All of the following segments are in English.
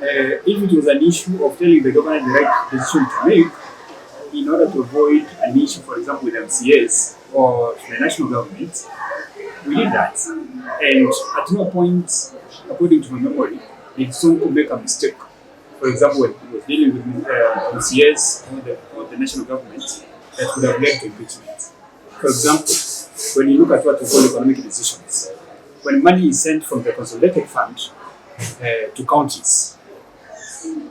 If it was an issue of telling the government the right decision to make, in order to avoid an issue, for example, with MCAs or the national government, we did that. And at no point, according to my memory, did Sonko make a mistake. For example, when he was dealing with MCAs or the national government, that would have led to impeachment. For example, when you look at what we call economic decisions, when money is sent from the consolidated fund to counties,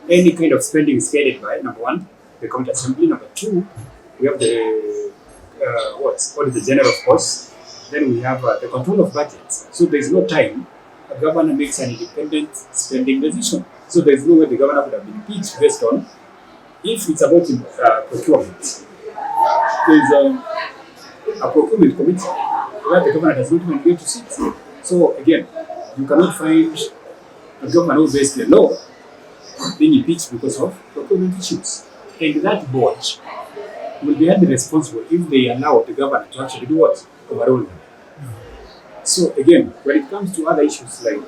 any kind of spending is guided by, number one, the county assembly. Number two, we have the what is the general, of course. Then we have the control of budgets. So there is no time a governor makes an independent spending decision. So there is no way the governor would have been impeached based on if it's about procurement. There is a procurement committee where the governor does not even get to sit. So again, you cannot find a governor who based the law being impeached because of procurement issues. And that board will be held responsible if they allow the governor to actually do what? Overrule them. So again, when it comes to other issues like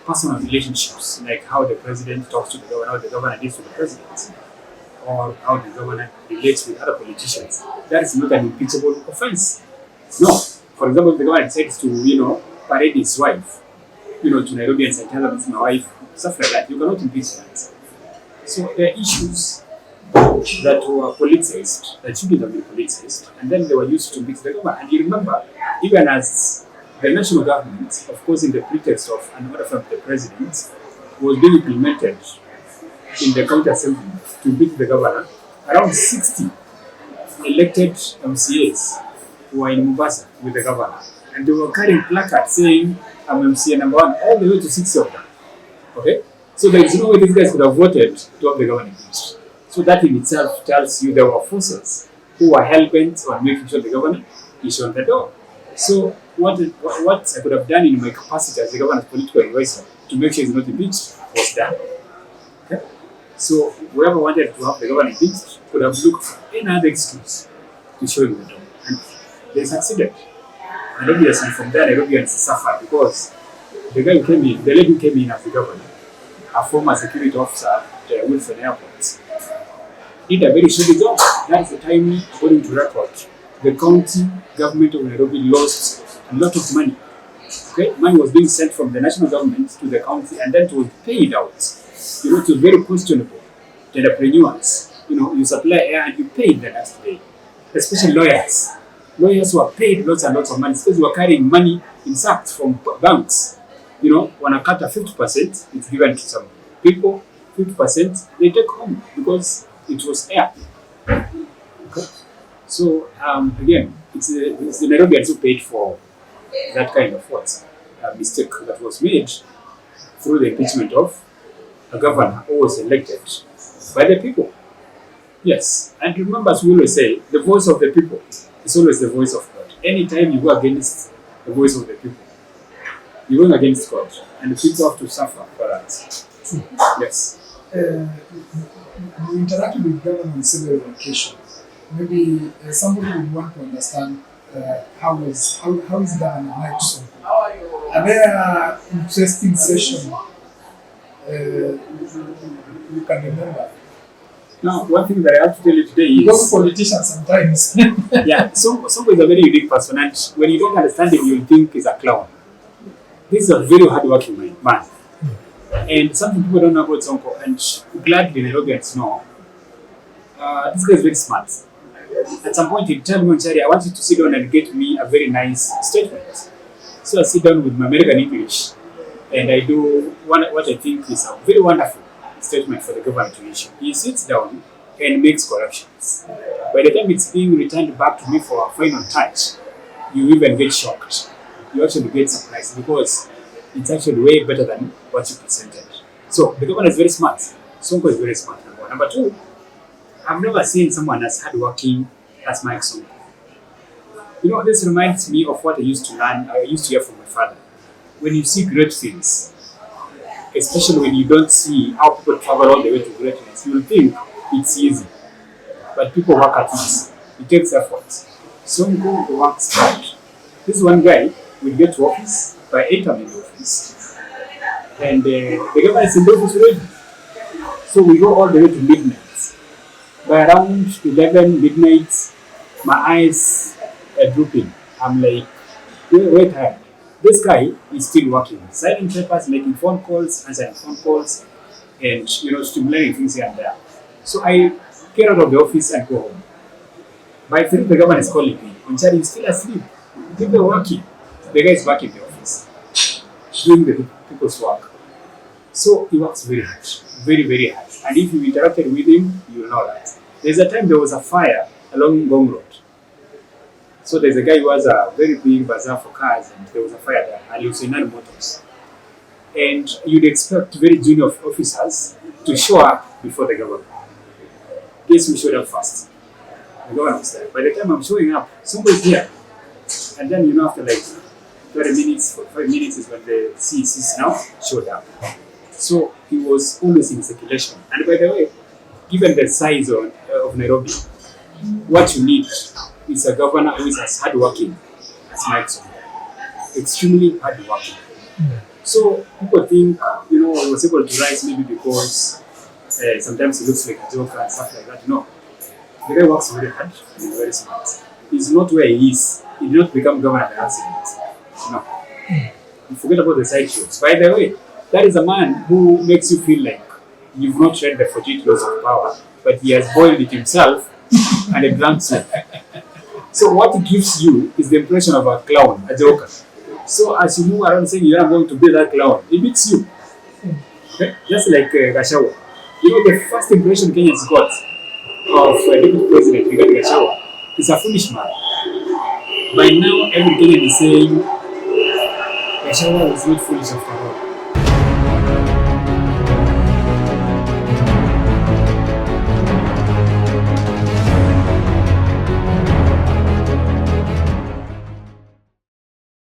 personal relationships, like how the president talks to the governor, how the governor deals with the president, or how the governor relates with other politicians, that is not an impeachable offense. No. For example, if the governor decides to, parade his wife, to Nairobi and say, tell them it's my wife, stuff like that, you cannot impeach that. So there are issues that were politicized, that shouldn't have been politicized, and then they were used to impeach the government. And you remember, even as the national government, of course, in the pretext of an order from the president, was being implemented in the county assembly to impeach the governor, around 60 elected MCAs were in Mombasa with the governor, and they were carrying placards saying, I'm MCA number one, all the way to 60 of them. Okay? So there is no way these guys could have voted to have the governor impeached. So that in itself tells you there were forces who were hell-bent on making sure the governor is on the door. So what I could have done in my capacity as the governor's political advisor to make sure he's not impeached was done. Okay? So whoever wanted to have the governor impeached could have looked for any other excuse to show him the door. And they succeeded. And obviously from there Nairobians suffered because the guy who came in, the lady who came in as the governor, a former security officer at Wilson Airport, did a very shoddy job. That is the time, according to record, the county government of Nairobi lost a lot of money. Okay, money was being sent from the national government to the county, and then it was paid out. It was very questionable. The entrepreneurs, you supply air and you pay the next day. Especially lawyers. Lawyers were paid lots and lots of money because they were carrying money in sacks from banks. When a cut of 50%, it's given to some people. 50% they take home because it was air. Okay. So again, it's the Nairobians who paid for that kind of mistake that was made through the impeachment of a governor who was elected by the people. Yes, and remember, as we always say, the voice of the people is always the voice of God. Anytime you go against the voice of the people, you're going against God, and the people have to suffer for that. Yes. You interacted with government on several occasions. Maybe somebody would want to understand how is Governor Sonko. Are there interesting sessions you can remember? Now, one thing that I have to tell you today is because politicians sometimes. Yeah, Sonko is a very unique person, and when you don't understand him, you'll think he's a clown. This is a very hardworking man. And something people don't know about Sonko, and gladly Nairobians know, this guy is very smart. At some point, he'd tell me, Onchari, I want you to sit down and get me a very nice statement. So I sit down with my American English, and I do what I think is a very wonderful statement for the government to issue. He sits down and makes corrections. By the time it's being returned back to me for a final touch, you even get shocked. You actually get surprised because it's actually way better than what you presented. So the government is very smart. Sonko is very smart. Number one. Number two, I've never seen someone as hardworking as Mike Sonko. This reminds me of what I used to learn. I used to hear from my father. When you see great things, especially when you don't see how people travel all the way to greatness, you'll think it's easy. But people work at it. It takes effort. Sonko works hard. This one guy will get to office by 8 a.m. in the office. and the governor is in the office already. So we go all the way to midnight. By around 11 midnight, my eyes are drooping. I'm like, wait, this guy is still working, signing papers, making phone calls, answering phone calls, and stimulating things here and there. So I get out of the office and go home. By 3, the government is calling me. Onchari is still asleep. People are working. The guy is back in the office, doing the people's work. So he works very hard, very, very hard. And if you interacted with him, you will know that. There's a time there was a fire along Ngong Road. So there's a guy who has a very big bazaar for cars, and there was a fire there, and it was in motors. And you'd expect very junior officers to show up before the governor. Guess who showed up first? The governor was there. By the time I'm showing up, somebody's here. And then, after like 20 minutes, 45 minutes is when the CECs now showed up. So he was always in circulation. And by the way, given the size of Nairobi, what you need is a governor who is as hardworking as Mike Sonko. Extremely hardworking. So people think, he was able to rise maybe because sometimes he looks like a joker and stuff like that. No. The guy works very hard and he's very smart. He's not where he is. He did not become governor by accident. No. You forget about the side shows. By the way, that is a man who makes you feel like you've not read the 48 laws of power, but he has boiled it himself and a drunk soup. So what it gives you is the impression of a clown, a joker. So as you move around saying you're going to be that clown, it beats you. Okay? Just like Gashawa. The first impression Kenyans got of Deputy President regarding Gashawa is a foolish man. By now, every Kenyan is saying Gashawa was not foolish after all.